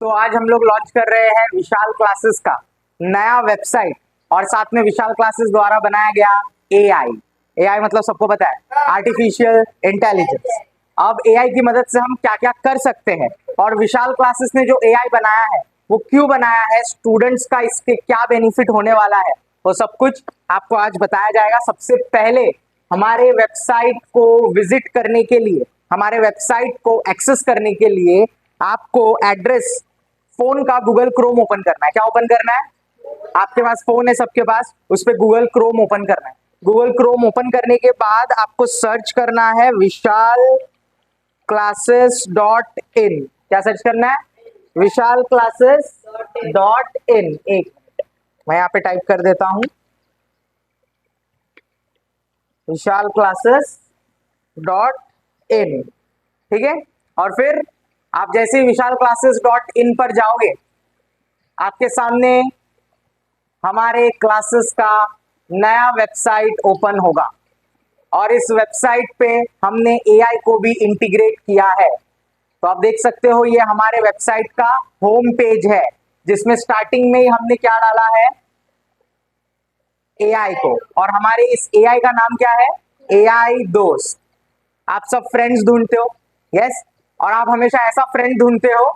तो आज हम लोग लॉन्च कर रहे हैं विशाल क्लासेस का नया वेबसाइट और साथ में विशाल क्लासेस द्वारा बनाया गया एआई। एआई मतलब सबको पता है, आर्टिफिशियल इंटेलिजेंस। अब एआई की मदद से हम क्या क्या कर सकते हैं और विशाल क्लासेस ने जो एआई बनाया है वो क्यों बनाया है, स्टूडेंट्स का इसके क्या बेनिफिट होने वाला है, वो सब कुछ आपको आज बताया जाएगा। सबसे पहले हमारे वेबसाइट को विजिट करने के लिए, हमारे वेबसाइट को एक्सेस करने के लिए आपको एड्रेस, फोन का गूगल क्रोम ओपन करना है। क्या ओपन करना है? आपके पास फोन है, सबके पास, उस पर गूगल क्रोम ओपन करना है। गूगल क्रोम ओपन करने के बाद आपको सर्च करना है विशाल क्लासेस डॉट इन। क्या सर्च करना है? विशाल क्लासेस डॉट इन। एक मिनट, मैं यहाँ पे टाइप कर देता हूं, विशाल क्लासेस डॉट इन। ठीक है, और फिर आप जैसे ही विशाल क्लासेस डॉट इन पर जाओगे, आपके सामने हमारे क्लासेस का नया वेबसाइट ओपन होगा और इस वेबसाइट पे हमने एआई को भी इंटीग्रेट किया है। तो आप देख सकते हो, ये हमारे वेबसाइट का होम पेज है जिसमें स्टार्टिंग में ही हमने क्या डाला है, एआई को। और हमारे इस एआई का नाम क्या है? एआई दोस्त। आप सब फ्रेंड्स ढूंढते हो, यस, और आप हमेशा ऐसा फ्रेंड ढूंढते हो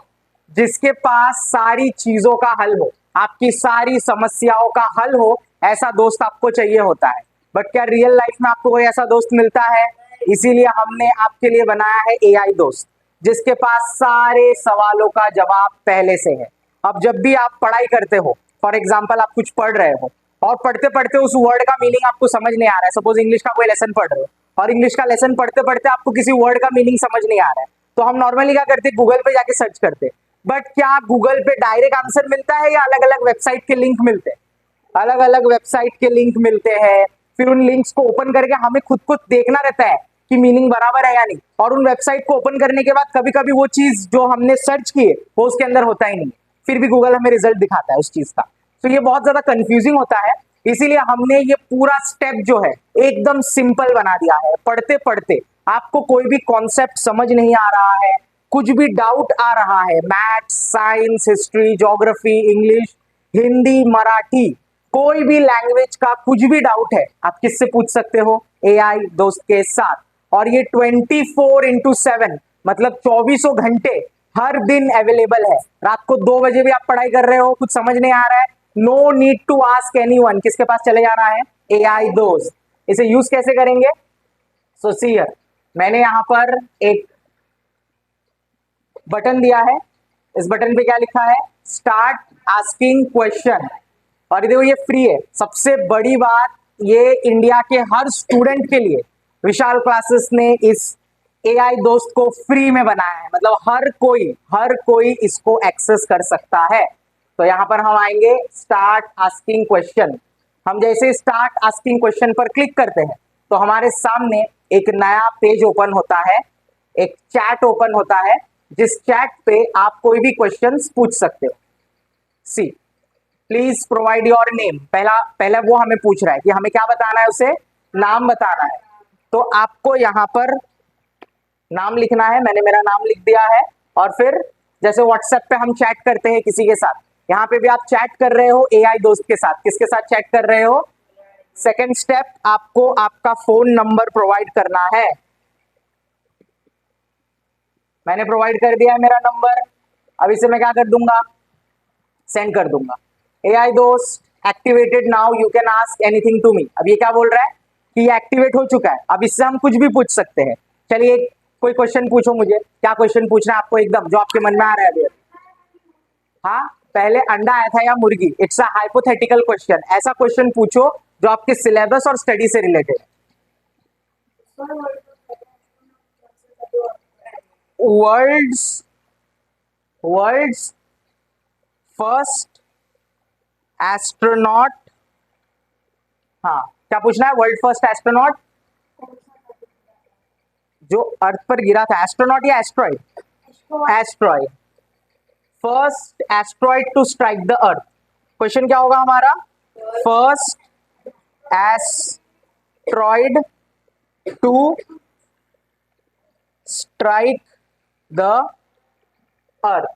जिसके पास सारी चीजों का हल हो, आपकी सारी समस्याओं का हल हो। ऐसा दोस्त आपको चाहिए होता है, बट क्या रियल लाइफ में आपको कोई ऐसा दोस्त मिलता है? इसीलिए हमने आपके लिए बनाया है एआई दोस्त, जिसके पास सारे सवालों का जवाब पहले से है। अब जब भी आप पढ़ाई करते हो, फॉर एग्जाम्पल आप कुछ पढ़ रहे हो और पढ़ते पढ़ते उस वर्ड का मीनिंग आपको समझ नहीं आ रहा है, सपोज इंग्लिश का कोई लेसन पढ़ रहे हो और इंग्लिश का लेसन पढ़ते पढ़ते आपको किसी वर्ड का मीनिंग समझ नहीं आ रहा है, तो हम नॉर्मली क्या करते हैं, गूगल पे जाके सर्च करते हैं। बट क्या गूगल पे डायरेक्ट आंसर मिलता है या अलग अलग वेबसाइट के लिंक मिलते हैं? अलग अलग वेबसाइट के लिंक मिलते हैं। फिर उन लिंक्स को ओपन करके हमें खुद को देखना रहता है कि मीनिंग बराबर है या नहीं। और उन वेबसाइट को ओपन करने के बाद कभी कभी वो चीज जो हमने सर्च की है वो उसके अंदर होता ही नहीं, फिर भी गूगल हमें रिजल्ट दिखाता है उस चीज का। तो ये बहुत ज्यादा कंफ्यूजिंग होता है, इसीलिए हमने ये पूरा स्टेप जो है एकदम सिंपल बना दिया है। पढ़ते पढ़ते आपको कोई भी कॉन्सेप्ट समझ नहीं आ रहा है, कुछ भी डाउट आ रहा है, maths, science, history, geography, English, Hindi, Marathi, कोई भी लैंग्वेज का कुछ भी डाउट है, आप किससे पूछ सकते हो? एआई दोस्त के साथ। और ये 24/7 मतलब 24 घंटे हर दिन अवेलेबल है। रात को 2 बजे भी आप पढ़ाई कर रहे हो, कुछ समझ नहीं आ रहा है, no need to ask anyone, किसके पास चले जाना है? एआई दोस्त। इसे यूज कैसे करेंगे? सो सी हियर, मैंने यहां पर एक बटन दिया है। इस बटन पे क्या लिखा है? Start asking question. और ये देखो, ये फ्री है। सबसे बड़ी बात, ये इंडिया के हर स्टूडेंट के लिए विशाल क्लासेस ने इस एआई दोस्त को फ्री में बनाया है, मतलब हर कोई इसको एक्सेस कर सकता है। तो यहां पर हम आएंगे स्टार्ट आस्किंग क्वेश्चन। हम जैसे स्टार्ट आस्किंग क्वेश्चन पर क्लिक करते हैं तो हमारे सामने एक नया पेज ओपन होता है, एक चैट ओपन होता है, जिस चैट पे आप कोई भी क्वेश्चंस पूछ सकते हो। सी, प्लीज प्रोवाइड योर नेम। पहला वो हमें पूछ रहा है कि हमें क्या बताना है, उसे नाम बताना है। तो आपको यहां पर नाम लिखना है, मैंने मेरा नाम लिख दिया है। और फिर जैसे व्हाट्सएप पे हम चैट करते हैं किसी के साथ, यहाँ पे भी आप चैट कर रहे हो एआई दोस्त के साथ। किसके साथ चैट कर रहे हो? सेकेंड स्टेप, आपको आपका फोन नंबर प्रोवाइड करना है। मैंने प्रोवाइड कर दिया है मेरा नंबर। अब इसे मैं क्या कर दूंगा? सेंड कर दूंगा। एआई दोस्त activated now, you can ask anything to me. अब ये क्या बोल रहा है कि ये एक्टिवेट हो चुका है, अब इससे हम कुछ भी पूछ सकते हैं। चलिए कोई क्वेश्चन पूछो मुझे, क्या क्वेश्चन पूछना है आपको, एकदम जो आपके मन में आ रहा है अभी। हाँ, पहले अंडा आया था या मुर्गी? It's a hypothetical question. ऐसा क्वेश्चन पूछो जो आपके सिलेबस और स्टडी से रिलेटेड है। World's world's first astronaut. हाँ, क्या पूछना है? वर्ल्ड फर्स्ट एस्ट्रोनॉट जो अर्थ पर गिरा था, एस्ट्रोनॉट या asteroid? Asteroid, first asteroid to strike the earth. Question क्या होगा हमारा? First asteroid to strike the earth.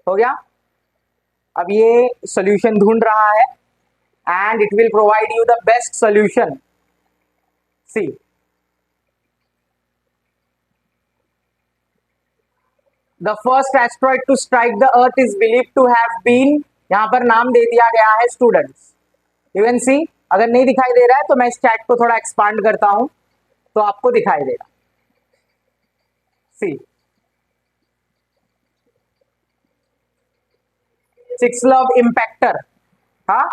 हो गया। अब ये सॉल्यूशन ढूंढ रहा है and it will provide you the best solution. See, the first asteroid to strike the earth is believe to have been, यहां पर नाम दे दिया गया है स्टूडेंट्स। यू कैन सी, अगर नहीं दिखाई दे रहा है तो मैं इस चैट को थोड़ा एक्सपांड करता हूं तो आपको दिखाई देगा। सी, चिक्सलव इम्पैक्टर, हाँ,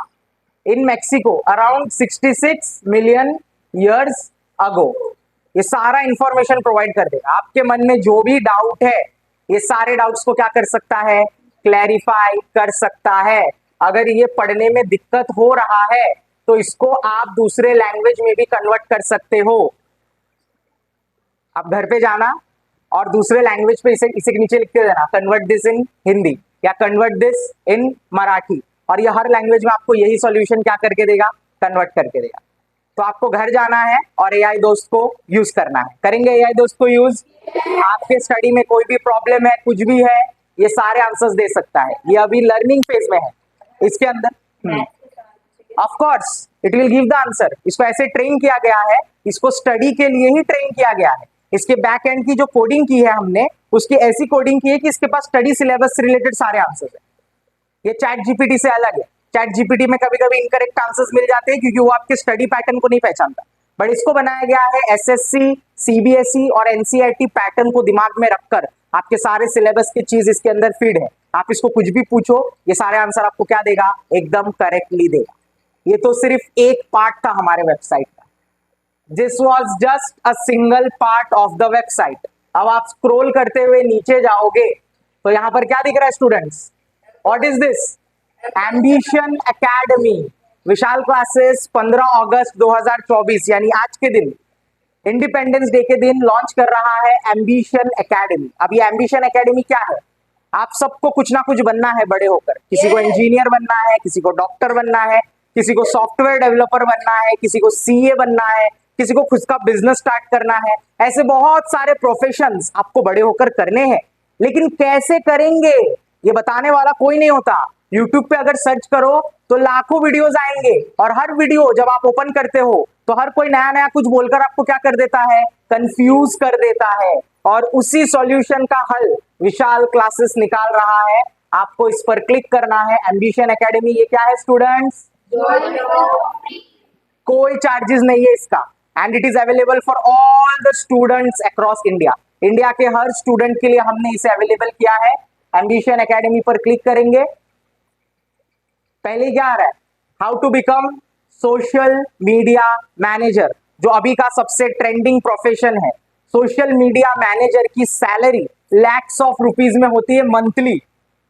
in Mexico around 66 million years ago. ये सारा इंफॉर्मेशन प्रोवाइड कर देगा। आपके मन में जो भी डाउट है ये सारे डाउट्स को क्या कर सकता है, क्लैरिफाई कर सकता है। अगर ये पढ़ने में दिक्कत हो रहा है तो इसको आप दूसरे लैंग्वेज में भी कन्वर्ट कर सकते हो। आप घर पे जाना और दूसरे लैंग्वेज पे इसे नीचे लिख के देना, कन्वर्ट दिस इन हिंदी या कन्वर्ट दिस इन मराठी, और ये हर लैंग्वेज में आपको यही सॉल्यूशन क्या करके देगा, कन्वर्ट करके देगा। तो आपको घर जाना है और एआई दोस्त को यूज करना है। करेंगे एआई दोस्त को यूज? आपके स्टडी में कोई भी प्रॉब्लम है, कुछ भी है, ये सारे आंसर्स दे सकता है। ये अभी लर्निंग फेज में है। इसके अंदर of course it will give the answer. इसको ऐसे ट्रेन किया गया है, इसको स्टडी के लिए ही ट्रेन किया गया है। इसके बैक एंड की जो कोडिंग की है हमने, उसकी ऐसी कोडिंग की है कि इसके पास स्टडी सिलेबस से रिलेटेड सारे आंसर्स है। ये चैट जीपीटी से अलग है। चैट जीपीटी में कभी कभी इनकरेक्ट आंसर्स मिल जाते हैं क्योंकि वो आपके स्टडी पैटर्न को नहीं पहचानता, बट इसको बनाया गया है एसएससी, सीबीएसई और एनसीईआरटी पैटर्न को दिमाग में रखकर। आपके सारे सिलेबस की चीज इसके अंदर फीड है। आप इसको कुछ भी पूछो, ये सारे आंसर आपको क्या देगा, एकदम करेक्टली देगा। ये तो सिर्फ एक पार्ट था हमारे वेबसाइट का। This was just a single part of the website. अब आप स्क्रोल करते हुए नीचे जाओगे तो यहां पर क्या दिख रहा है students, what is this, ambition academy. Vishal classes 15 अगस्त 2024 यानी आज के दिन, इंडिपेंडेंस डे के दिन लॉन्च कर रहा है एम्बिशन एकेडमी। अब ये एम्बिशन एकेडमी क्या है, आप सबको कुछ ना कुछ बनना है बड़े होकर। किसी को इंजीनियर बनना है, किसी को डॉक्टर बनना है, किसी को सॉफ्टवेयर डेवलपर बनना है, किसी को सीए बनना है, किसी को खुद का बिजनेस स्टार्ट करना है। ऐसे बहुत सारे प्रोफेशंस आपको बड़े होकर करने हैं, लेकिन कैसे करेंगे ये बताने वाला कोई नहीं होता। यूट्यूब पे अगर सर्च करो तो लाखों वीडियोस आएंगे और हर वीडियो जब आप ओपन करते हो तो हर कोई नया नया कुछ बोलकर आपको क्या कर देता है, कंफ्यूज कर देता है। और उसी सॉल्यूशन का हल विशाल क्लासेस निकाल रहा है। आपको इस पर क्लिक करना है, एम्बिशन एकेडमी। ये क्या है स्टूडेंट्स, कोई चार्जेस नहीं है इसका, and it is available for all the students across India. India के हर स्टूडेंट के लिए हमने इसे अवेलेबल किया है। एम्बिशन एकेडमी पर क्लिक करेंगे, पहले क्या आ रहा है, how to become social media manager, जो अभी का सबसे ट्रेंडिंग प्रोफेशन है। सोशल मीडिया मैनेजर की सैलरी लैक्स ऑफ रुपीज में होती है मंथली।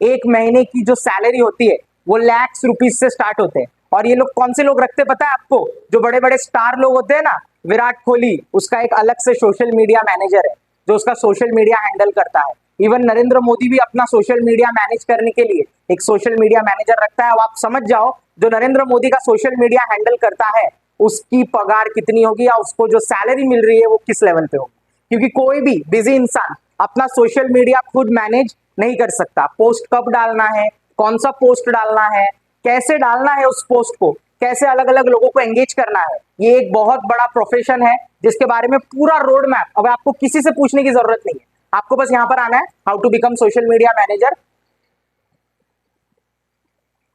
एक महीने की जो सैलरी होती है वो लैक्स रुपीज से स्टार्ट होते हैं। और ये लोग कौन से लोग रखते पता है आपको, जो बड़े बड़े स्टार लोग होते हैं ना, विराट कोहली, उसका एक अलग से सोशल मीडिया मैनेजर है जो उसका सोशल मीडिया हैंडल करता है। इवन नरेंद्र मोदी भी अपना सोशल मीडिया मैनेज करने के लिए एक सोशल मीडिया मैनेजर रखता है। अब आप समझ जाओ जो नरेंद्र मोदी का सोशल मीडिया हैंडल करता है उसकी पगार कितनी होगी या उसको जो सैलरी मिल रही है वो किस लेवल पे होगी। क्योंकि कोई भी बिजी इंसान अपना सोशल मीडिया खुद मैनेज नहीं कर सकता। पोस्ट कब डालना है, कौन सा पोस्ट डालना है, कैसे डालना है उस पोस्ट को, कैसे अलग अलग लोगों को एंगेज करना है, ये एक बहुत बड़ा प्रोफेशन है जिसके बारे में पूरा रोड मैप अब आपको किसी से पूछने की जरूरत नहीं है। आपको बस यहां पर आना है, how to become social media manager.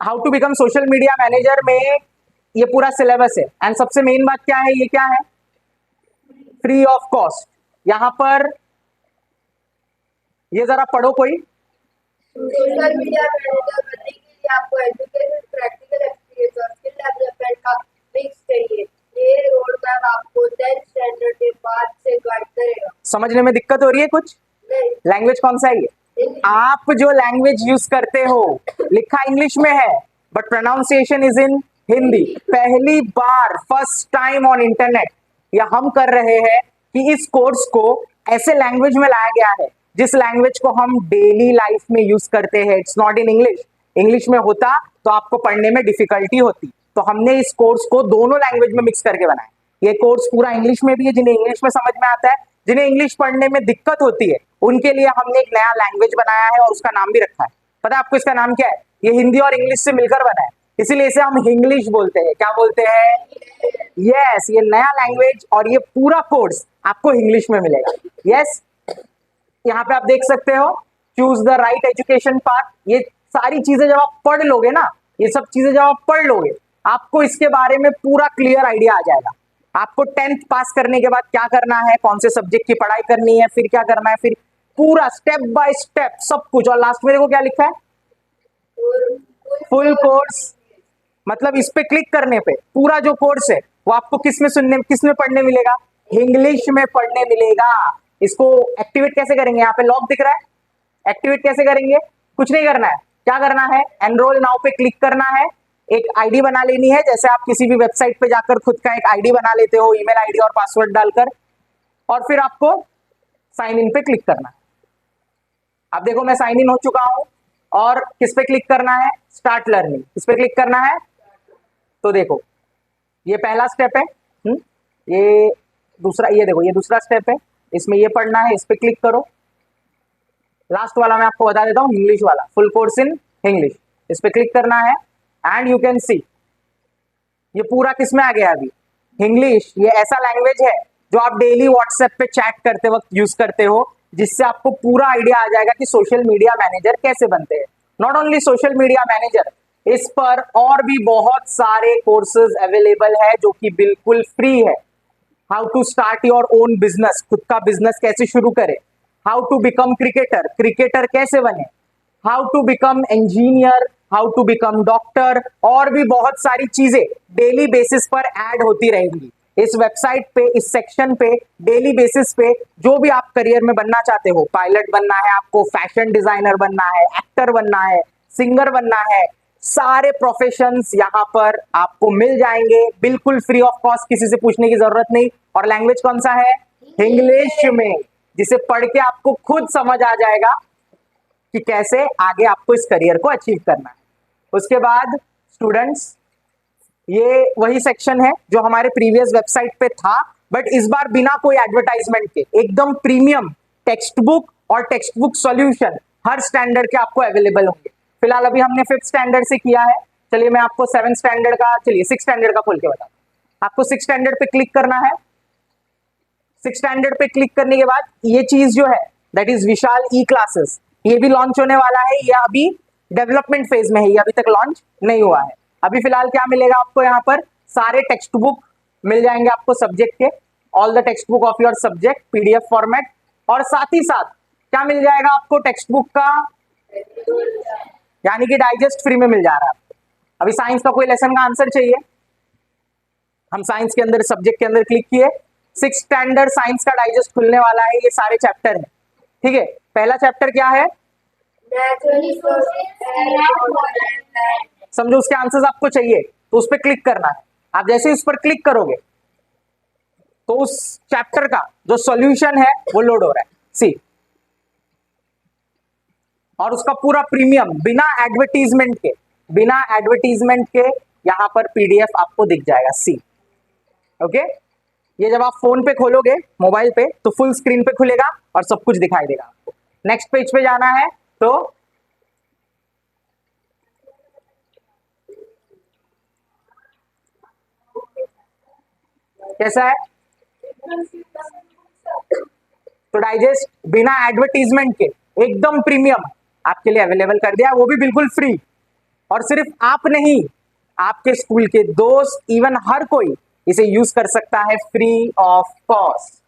How to become social media manager में ये पूरा सिलेबस है। एंड सबसे मेन बात क्या है, ये क्या है, फ्री ऑफ कॉस्ट। यहां पर ये जरा पढ़ो कोई, सोशल मीडिया मैनेजर बनने के लिए आपको एजुकेशन, प्रैक्टिकल एक्सपीरियंस और स्किल डेवलपमेंट का मिक्स चाहिए। ये रोड मैप आपको 10th स्टैंडर्ड के बाद से गाइड करेगा। समझने में दिक्कत हो रही है कुछ? लैंग्वेज कौन सा है ये? आप जो लैंग्वेज यूज करते हो लिखा इंग्लिश में है but pronunciation is in Hindi. पहली बार फर्स्ट टाइम ऑन इंटरनेट या हम कर रहे हैं कि इस कोर्स को ऐसे लैंग्वेज में लाया गया है जिस लैंग्वेज को हम डेली लाइफ में यूज करते हैं। It's not in English. English में होता तो आपको पढ़ने में डिफिकल्टी होती। तो हमने इस कोर्स को दोनों लैंग्वेज में मिक्स करके बनाया। ये कोर्स पूरा इंग्लिश में भी है, जिन्हें इंग्लिश में समझ में आता है, जिन्हें इंग्लिश पढ़ने में दिक्कत होती है उनके लिए हमने एक नया लैंग्वेज बनाया है और उसका नाम भी रखा है पता है आपको इसका नाम क्या है? ये हिंदी और इंग्लिश से मिलकर बना है, इसीलिए इसे हम इंग्लिश बोलते हैं। क्या बोलते हैं? यस, ये नया लैंग्वेज और ये पूरा कोर्स आपको इंग्लिश में मिलेगा। यस, यहाँ पे आप देख सकते हो, choose the right education path. ये सारी चीजें जब आप पढ़ लोगे ना, ये सब चीजें जब आप पढ़ लोगे, आपको इसके बारे में पूरा क्लियर आइडिया आ जाएगा। आपको 10th पास करने के बाद क्या करना है, कौन से सब्जेक्ट की पढ़ाई करनी है, फिर क्या करना है, फिर पूरा स्टेप बाय स्टेप सब कुछ। और लास्ट में देखो क्या लिखा है, फुल कोर्स। मतलब इस पे क्लिक करने पे पूरा जो कोर्स है वो आपको किस में पढ़ने मिलेगा? इंग्लिश में पढ़ने मिलेगा। इसको एक्टिवेट कैसे करेंगे? यहाँ पे लॉक दिख रहा है, एक्टिवेट कैसे करेंगे? कुछ नहीं करना है, क्या करना है, एनरोल नाउ पे क्लिक करना है, एक आईडी बना लेनी है, जैसे आप किसी भी वेबसाइट पे जाकर खुद का एक आईडी बना लेते हो, ईमेल आईडी और पासवर्ड डालकर, और फिर आपको साइन इन पे क्लिक करना है। अब देखो मैं साइन इन हो चुका हूं, और किस पे क्लिक करना है? Start learning. किस पे क्लिक करना है? तो देखो ये पहला स्टेप है, ये दूसरा, ये देखो ये दूसरा स्टेप है, इसमें ये पढ़ना है, इस पे क्लिक करो। लास्ट वाला मैं आपको बता देता हूँ, इंग्लिश वाला, फुल कोर्स इन इंग्लिश, इस पे क्लिक करना है एंड यू कैन सी ये पूरा किस में आ गया अभी? इंग्लिश। ये ऐसा लैंग्वेज है जो आप डेली व्हाट्सएप पे चैट करते वक्त यूज करते हो, जिससे आपको पूरा आइडिया आ जाएगा कि सोशल मीडिया मैनेजर कैसे बनते हैं। Not only social media manager, इस पर और भी बहुत सारे कोर्सेज अवेलेबल है जो कि बिल्कुल फ्री है। How to start your own business, खुद का बिजनेस कैसे शुरू करें, how to become cricketer, cricketer कैसे बने, how to become engineer, how to become doctor, और भी बहुत सारी चीजें डेली बेसिस पर ऐड होती रहेंगी इस वेबसाइट पे, इस सेक्शन पे। डेली बेसिस पे जो भी आप करियर में बनना चाहते हो, पायलट बनना है आपको, फैशन डिजाइनर बनना है, एक्टर बनना है, सिंगर बनना है, सारे प्रोफेशंस यहाँ पर आपको मिल जाएंगे बिल्कुल फ्री ऑफ कॉस्ट, किसी से पूछने की जरूरत नहीं। और लैंग्वेज कौन सा है? इंग्लिश में, जिसे पढ़ के आपको खुद समझ आ जाएगा कि कैसे आगे आपको इस करियर को अचीव करना है। उसके बाद स्टूडेंट्स, ये वही सेक्शन है जो हमारे प्रीवियस वेबसाइट पे था, बट इस बार बिना कोई एडवर्टाइजमेंट के एकदम प्रीमियम टेक्स्ट बुक और टेक्स्ट बुक सॉल्यूशन हर स्टैंडर्ड के आपको अवेलेबल होंगे। फिलहाल अभी हमने 5th स्टैंडर्ड से किया है, चलिए मैं आपको 7th स्टैंडर्ड का, चलिए 6th स्टैंडर्ड का खोल के बताता हूं। आपको 6th स्टैंडर्ड पे क्लिक करना है। 6th स्टैंडर्ड पे क्लिक करने के बाद ये चीज जो है, that is Vishal E classes, ये भी लॉन्च होने वाला है। ये अभी डेवलपमेंट फेज में है, ये अभी तक लॉन्च नहीं हुआ है। अभी फिलहाल क्या मिलेगा आपको यहाँ पर? सारे टेक्स्ट बुक मिल जाएंगे आपको सब्जेक्ट के, all the text book of your subject, PDF format, और साथ ही साथ क्या मिल जाएगा आपको? टेक्स्ट बुक का यानी कि डाइजेस्ट फ्री में मिल जा रहा है आपको। अभी साइंस का कोई लेसन का आंसर चाहिए, हम साइंस के अंदर सब्जेक्ट के अंदर क्लिक किए, 6th स्टैंडर्ड साइंस का डाइजेस्ट खुलने वाला है। ये सारे चैप्टर हैं, ठीक है। पहला चैप्टर क्या है? समझो उसके आंसर्स आपको चाहिए तो उस पर क्लिक करना है। आप जैसे उस पर क्लिक करोगे तो उस चैप्टर का जो सॉल्यूशन है वो लोड हो रहा है, सी। और उसका पूरा प्रीमियम बिना एडवर्टीजमेंट के यहां पर पीडीएफ आपको दिख जाएगा, सी। ओके, ये जब आप फोन पे खोलोगे, मोबाइल पे, तो फुल स्क्रीन पे खुलेगा और सब कुछ दिखाई देगा आपको। नेक्स्ट पेज पे जाना है तो कैसा है? तो डाइजेस्ट बिना एडवर्टीजमेंट के एकदम प्रीमियम आपके लिए अवेलेबल कर दिया, वो भी बिल्कुल फ्री। और सिर्फ आप नहीं, आपके स्कूल के दोस्त, इवन हर कोई इसे यूज कर सकता है फ्री ऑफ कॉस्ट।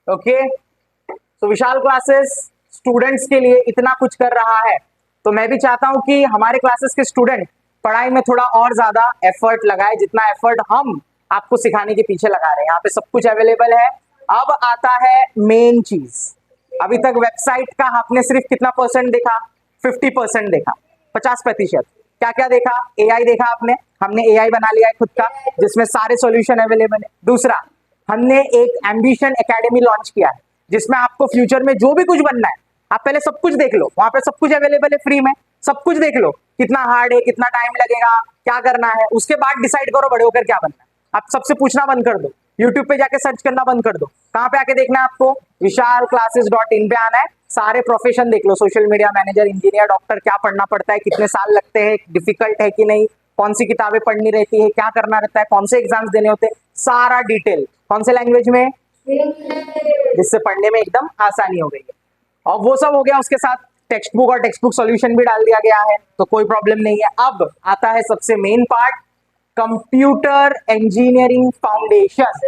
ओके, तो विशाल क्लासेस स्टूडेंट्स के लिए इतना कुछ कर रहा है, तो मैं भी चाहता हूं कि हमारे क्लासेस के स्टूडेंट पढ़ाई में थोड़ा और ज्यादा एफर्ट लगाए, जितना एफर्ट हम आपको सिखाने के पीछे लगा रहे हैं। यहाँ पे सब कुछ अवेलेबल है। अब आता है मेन चीज। अभी तक वेबसाइट का आपने सिर्फ कितना परसेंट देखा? 50% देखा, 50%। क्या क्या देखा? एआई देखा आपने, हमने एआई बना लिया है खुद का, जिसमें सारे सॉल्यूशन अवेलेबल है। दूसरा, हमने एक एम्बिशन एकेडमी लॉन्च किया है, जिसमें आपको फ्यूचर में जो भी कुछ बनना है, आप पहले सब कुछ देख लो, वहां पे सब कुछ अवेलेबल है फ्री में। सब कुछ देख लो, कितना हार्ड है, कितना टाइम लगेगा, क्या करना है, उसके बाद डिसाइड करो बड़े होकर क्या बनना है। आप सबसे पूछना बंद कर दो, यूट्यूब पे जाके सर्च करना बंद कर दो। कहां पे आके देखना है आपको? vishalclasses.in पे आना है, सारे प्रोफेशन देख लो, social media manager, engineer, doctor, क्या पढ़ना पड़ता है, कितने साल लगते हैं, डिफिकल्ट है कि नहीं, कौन सी किताबें पढ़नी रहती है, क्या करना रहता है, कौन से एग्जाम्स देने होते हैं, सारा डिटेल कौन से लैंग्वेज में, जिससे पढ़ने में एकदम आसानी हो गई है। और वो सब हो गया, उसके साथ टेक्स्ट बुक और टेक्स्ट बुक सॉल्यूशन भी डाल दिया गया है, तो कोई प्रॉब्लम नहीं है। अब आता है सबसे main part, computer engineering foundation.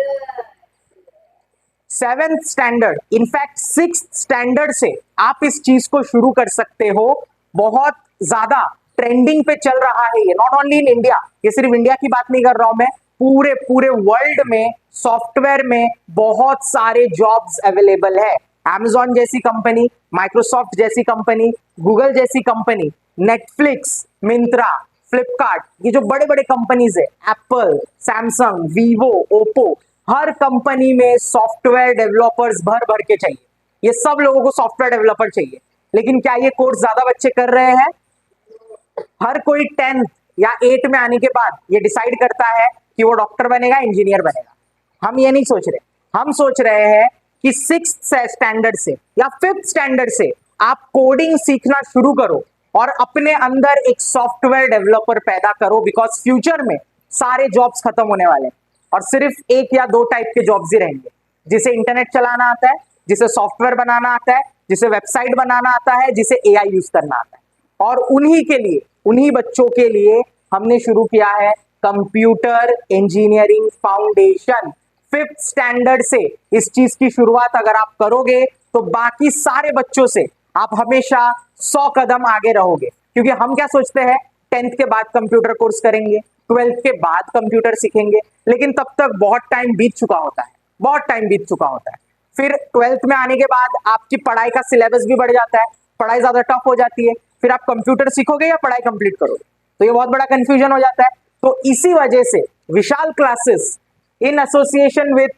7th standard, in fact 6th standard से आप इस चीज को शुरू कर सकते हो। बहुत ज्यादा ट्रेंडिंग पे चल रहा है ये, नॉट ओनली इन इंडिया, ये सिर्फ इंडिया की बात नहीं कर रहा हूं मैं, पूरे पूरे वर्ल्ड में सॉफ्टवेयर में बहुत सारे जॉब्स अवेलेबल है। Amazon जैसी कंपनी, माइक्रोसॉफ्ट जैसी कंपनी, गूगल जैसी कंपनी, नेटफ्लिक्स, मिंत्रा, फ्लिपकार्ट, ये जो बड़े बड़े कंपनीज है, एप्पल, सैमसंग, वीवो, ओप्पो, हर कंपनी में सॉफ्टवेयर डेवलपर्स भर भर के चाहिए। ये सब लोगों को सॉफ्टवेयर डेवलपर चाहिए, लेकिन क्या ये कोर्स ज्यादा बच्चे कर रहे हैं? हर कोई 10th या 8 में आने के बाद ये डिसाइड करता है कि वो डॉक्टर बनेगा, इंजीनियर बनेगा। हम ये नहीं सोच रहे, हम सोच रहे हैं कि 6th स्टैंडर्ड से या 5th स्टैंडर्ड से आप कोडिंग सीखना शुरू करो और अपने अंदर एक सॉफ्टवेयर डेवलपर पैदा करो, बिकॉज फ्यूचर में सारे जॉब्स खत्म होने वाले हैं और सिर्फ एक या दो टाइप के जॉब्स ही रहेंगे, जिसे इंटरनेट चलाना आता है, जिसे सॉफ्टवेयर बनाना आता है, जिसे वेबसाइट बनाना आता है, जिसे एआई यूज करना आता है। और उन्हीं के लिए, उन्हीं बच्चों के लिए हमने शुरू किया है computer engineering foundation. 5th standard से इस चीज की शुरुआत अगर आप करोगे तो बाकी सारे बच्चों से आप हमेशा 100 कदम आगे रहोगे। क्योंकि हम क्या सोचते हैं, 10th के बाद कंप्यूटर कोर्स करेंगे, 12th के बाद कंप्यूटर सीखेंगे, लेकिन तब तक बहुत टाइम बीत चुका होता है, बहुत टाइम बीत चुका होता है। फिर 12th में आने के बाद आपकी पढ़ाई का सिलेबस भी बढ़ जाता है, पढ़ाई ज्यादा टफ हो जाती है, फिर आप कंप्यूटर सीखोगे या पढ़ाई कंप्लीट करोगे, तो ये बहुत बड़ा कंफ्यूजन हो जाता है। तो इसी वजह से विशाल क्लासेस इन एसोसिएशन विद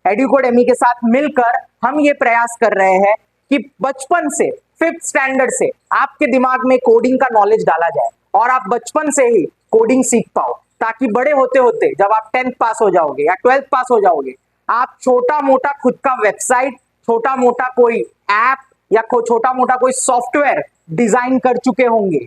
एडुकोडेमी के साथ मिलकर हम ये प्रयास कर रहे हैं कि बचपन से 5th स्टैंडर्ड से आपके दिमाग में कोडिंग का नॉलेज डाला जाए और आप बचपन से ही कोडिंग सीख पाओ, ताकि बड़े होते होते जब आप 10th पास हो जाओगे या 12th पास हो जाओगे, आप छोटा मोटा खुद का वेबसाइट, छोटा मोटा कोई ऐप या छोटा मोटा कोई सॉफ्टवेयर डिजाइन कर चुके होंगे।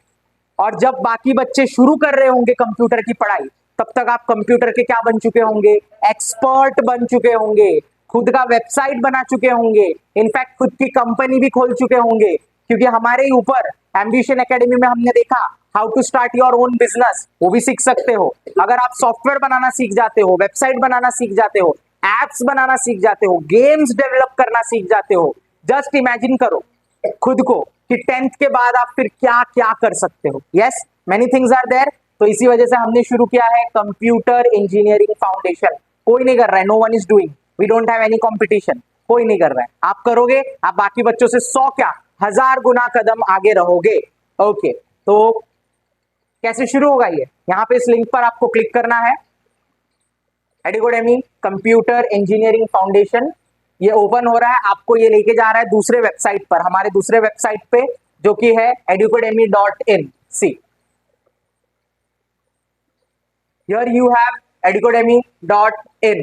और जब बाकी बच्चे शुरू कर रहे होंगे कंप्यूटर की पढ़ाई, तब तक आप कंप्यूटर के क्या बन चुके होंगे? एक्सपर्ट बन चुके होंगे, खुद का वेबसाइट बना चुके होंगे, इनफैक्ट खुद की कंपनी भी खोल चुके होंगे। क्योंकि हमारे ही ऊपर एम्बिशन एकेडमी में हमने देखा how to start your own business, वो भी सीख सकते हो। अगर आप सॉफ्टवेयर बनाना सीख जाते हो, वेबसाइट बनाना सीख जाते हो, एप्स बनाना सीख जाते हो, गेम्स डेवलप करना सीख जाते हो, जस्ट इमेजिन करो खुद को कि 10th के बाद आप फिर क्या क्या कर सकते हो। Yes, many things are there. तो इसी वजह से हमने शुरू किया है कंप्यूटर इंजीनियरिंग फाउंडेशन। कोई नहीं कर रहा है, no one is doing, we don't have any competition, कोई नहीं कर रहा है। आप करोगे, आप बाकी बच्चों से 100 क्या 1000 गुना कदम आगे रहोगे। ओके, तो कैसे शुरू होगा ये? यहाँ पे इस लिंक पर आपको क्लिक करना है, एडुकोडेमी कंप्यूटर इंजीनियरिंग फाउंडेशन, ये ओपन हो रहा है, आपको ये लेके जा रहा है दूसरे वेबसाइट पर, हमारे दूसरे वेबसाइट पे, जो कि है educodemy.in। See here you have educodemy.in।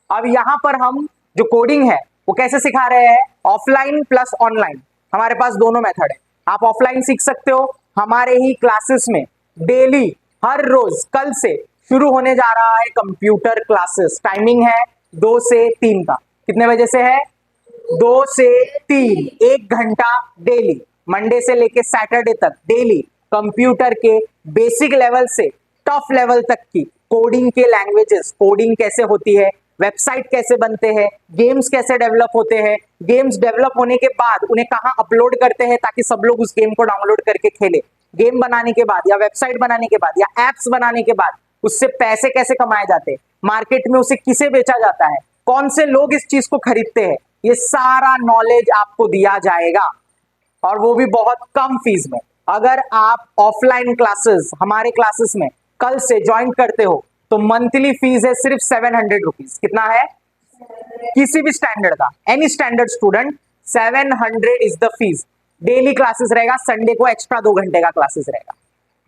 अब यहां पर हम जो कोडिंग है वो कैसे सिखा रहे हैं? ऑफलाइन प्लस ऑनलाइन, हमारे पास दोनों मेथड है। आप ऑफलाइन सीख सकते हो हमारे ही क्लासेस में, डेली हर रोज कल से शुरू होने जा रहा है कंप्यूटर क्लासेस। टाइमिंग है 2 से 3 का। कितने बजे से है? 2 से 3, 1 घंटा डेली, मंडे से लेके सैटरडे तक डेली कंप्यूटर के बेसिक लेवल से टफ लेवल तक की कोडिंग के लैंग्वेजेस, कोडिंग कैसे होती है, वेबसाइट कैसे बनते हैं, गेम्स कैसे डेवलप होते हैं, गेम्स डेवलप होने के बाद उन्हें कहां अपलोड करते हैं ताकि सब लोग उस गेम को डाउनलोड करके खेले, गेम बनाने के बाद या वेबसाइट बनाने के बाद या एप्स बनाने के बाद उससे पैसे कैसे कमाए जाते हैं, मार्केट में उसे किसे बेचा जाता है, कौन से लोग इस चीज को खरीदते हैं, ये सारा नॉलेज आपको दिया जाएगा, और वो भी बहुत कम फीस में। अगर आप ऑफलाइन क्लासेस हमारे क्लासेस में कल से ज्वाइन करते हो तो मंथली फीस है सिर्फ 700 रुपीज। कितना है? किसी भी स्टैंडर्ड का, any standard student, 700 is the fees. Daily classes रहेगा, संडे को एक्स्ट्रा 2 घंटे का क्लासेस रहेगा।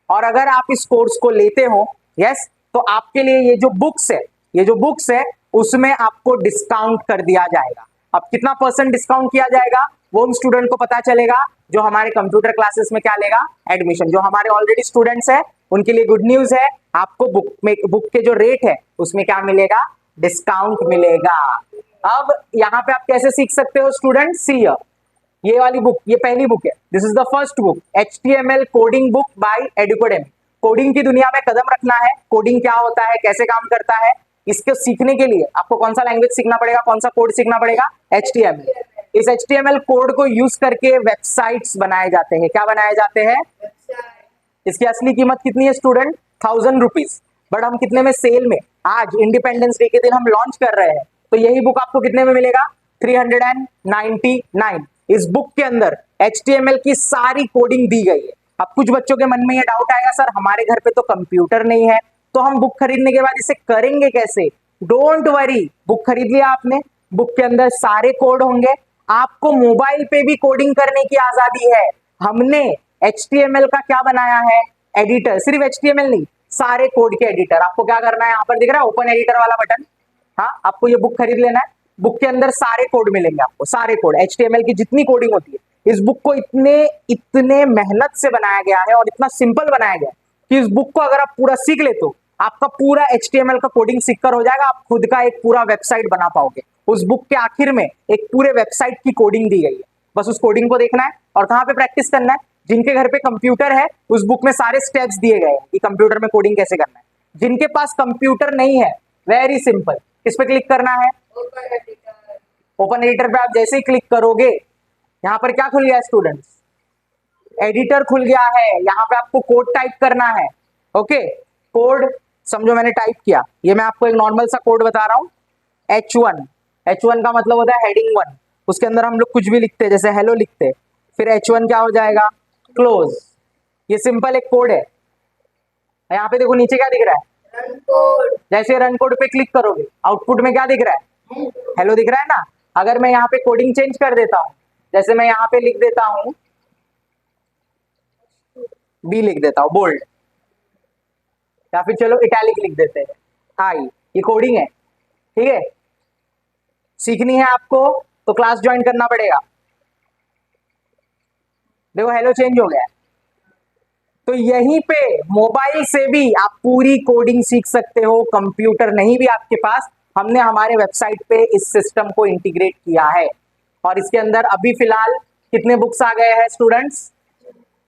और अगर आप इस कोर्स को लेते हो, यस, तो आपके लिए ये जो बुक्स है ये जो बुक्स है उसमें आपको डिस्काउंट कर दिया जाएगा। अब कितना % डिस्काउंट किया जाएगा वो उन स्टूडेंट को पता चलेगा जो हमारे कंप्यूटर क्लासेस में क्या लेगा, एडमिशन। जो हमारे ऑलरेडी स्टूडेंट्स है उनके लिए गुड न्यूज है, आपको बुक के जो रेट है उसमें क्या मिलेगा, डिस्काउंट मिलेगा। अब यहाँ पे आप कैसे सीख सकते हो स्टूडेंट, सी ये वाली बुक, ये पहली बुक है, this is the first book, HTML coding book by Educademy. Coding की दुनिया में कदम रखना है, कोडिंग क्या होता है, कैसे काम करता है, इसको सीखने के लिए आपको कौन सा लैंग्वेज सीखना पड़ेगा, कौन सा कोड सीखना पड़ेगा, HTML। इस HTML कोड को यूज करके वेबसाइट्स बनाए जाते हैं। क्या बनाए जाते हैं, इसकी असली कीमत कितनी है स्टूडेंट, 1000 रुपीज। बट हम कितने में सेल में, आज इंडिपेंडेंस डे के दिन हम लॉन्च कर रहे हैं, तो यही बुक आपको कितने में मिलेगा, 399। इस बुक के अंदर HTML की सारी कोडिंग दी गई है। अब कुछ बच्चों के मन में ये डाउट आएगा, सर हमारे घर पे तो कंप्यूटर नहीं है, तो हम बुक खरीदने के बाद इसे करेंगे कैसे। डोंट वरी, बुक खरीद लिया आपने, बुक के अंदर सारे कोड होंगे, आपको मोबाइल पे भी कोडिंग करने की आजादी है। हमने HTML का क्या बनाया है, एडिटर, सिर्फ HTML नहीं, सारे कोड के एडिटर। आपको क्या करना है, यहाँ पर दिख रहा है ओपन एडिटर वाला बटन, हाँ आपको ये बुक खरीद लेना है। बुक के अंदर सारे कोड मिलेंगे आपको, सारे कोड, HTML की जितनी कोडिंग होती है। इस बुक को इतने मेहनत से बनाया गया है और इतना सिंपल बनाया गया है कि इस बुक को अगर आप पूरा सीख ले तो आपका पूरा HTML का कोडिंग सीखकर हो जाएगा, आप खुद का एक पूरा वेबसाइट बना पाओगे। उस बुक के आखिर में एक पूरे वेबसाइट की कोडिंग दी गई है, बस उस कोडिंग को देखना है और कहाँ पे प्रैक्टिस करना है। जिनके घर पे कंप्यूटर है उस बुक में सारे स्टेप्स दिए गए हैं कि कंप्यूटर में कोडिंग कैसे करना है। जिनके पास कंप्यूटर नहीं है, वेरी सिंपल, किस पे क्लिक करना है, ओपन एडिटर पे। आप जैसे ही क्लिक करोगे यहाँ पर क्या खुल गया है स्टूडेंट्स, एडिटर खुल गया है। यहाँ पे आपको कोड टाइप करना है, ओके। कोड समझो मैंने टाइप किया, ये मैं आपको एक नॉर्मल सा कोड बता रहा हूँ, H1 का मतलब होता है हेडिंग 1, उसके अंदर हम लोग कुछ भी लिखते हैं, जैसे हेलो लिखते हैं, फिर H1 क्या हो जाएगा, क्लोज। ये सिंपल एक कोड है। यहाँ पे देखो नीचे क्या दिख रहा है, रन कोड। जैसे रन कोड पे क्लिक करोगे आउटपुट में क्या दिख रहा है, हेलो दिख रहा है ना। अगर मैं यहाँ पे कोडिंग चेंज कर देता हूँ, जैसे मैं यहाँ पे लिख देता हूँ बी, लिख देता हूँ बोल्ड, या फिर चलो इटैलिक लिख देते हैं, हाई, ये कोडिंग है, ठीक है। सीखनी है आपको तो क्लास ज्वाइन करना पड़ेगा। देखो हेलो चेंज हो गया है। तो यहीं पे मोबाइल से भी आप पूरी कोडिंग सीख सकते हो, कंप्यूटर नहीं भी आपके पास, हमने हमारे वेबसाइट पे इस सिस्टम को इंटीग्रेट किया है। और इसके अंदर अभी फिलहाल कितने बुक्स आ गए हैं स्टूडेंट्स,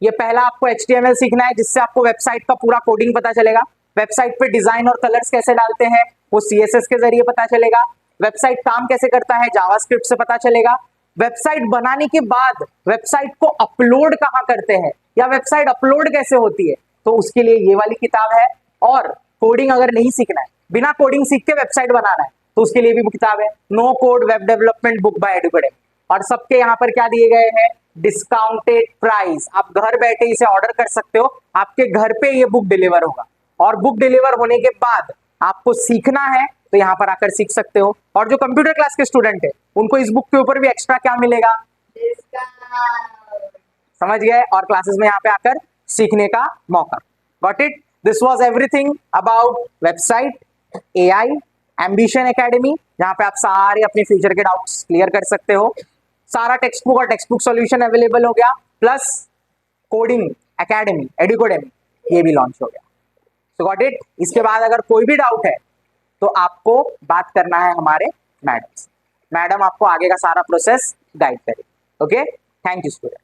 ये पहला आपको HTML सीखना है जिससे आपको वेबसाइट का पूरा कोडिंग पता चलेगा। वेबसाइट पे डिजाइन और कलर्स कैसे डालते हैं वो CSS के जरिए पता चलेगा। वेबसाइट काम कैसे करता है जावास्क्रिप्ट से पता चलेगा। वेबसाइट बनाने के बाद वेबसाइट को अपलोड कहाँ करते हैं या वेबसाइट अपलोड कैसे होती है, तो उसके लिए ये वाली किताब है। और कोडिंग अगर नहीं सीखना है, बिना कोडिंग सीख के वेबसाइट बनाना है, तो उसके लिए भी किताब है, no code web development book by Educademy. और सबके यहाँ पर क्या दिए गए हैं, डिस्काउंटेड प्राइस। आप घर बैठे इसे ऑर्डर कर सकते हो, आपके घर पे ये बुक डिलीवर होगा। और बुक डिलीवर होने के बाद आपको सीखना है तो यहाँ पर आकर सीख सकते हो। और जो कंप्यूटर क्लास के स्टूडेंट है उनको इस बुक के ऊपर भी एक्स्ट्रा क्या मिलेगा, समझ गए, और क्लासेस में यहाँ पे आकर सीखने का मौका। Got it, this was everything about website, AI, ambition academy, जहाँ पे आप सारे अपने फ्यूचर के डाउट्स क्लियर कर सकते हो। सारा टेक्स्ट बुक और टेक्स्ट बुक सॉल्यूशन अवेलेबल हो गया, प्लस कोडिंग एकेडमी एडुकेडेमी ये भी लॉन्च हो गया। सो गॉट इट। इसके बाद अगर कोई भी डाउट है तो आपको बात करना है हमारे मैडम से, मैडम आपको आगे का सारा प्रोसेस गाइड करेगी। Okay, thank you student.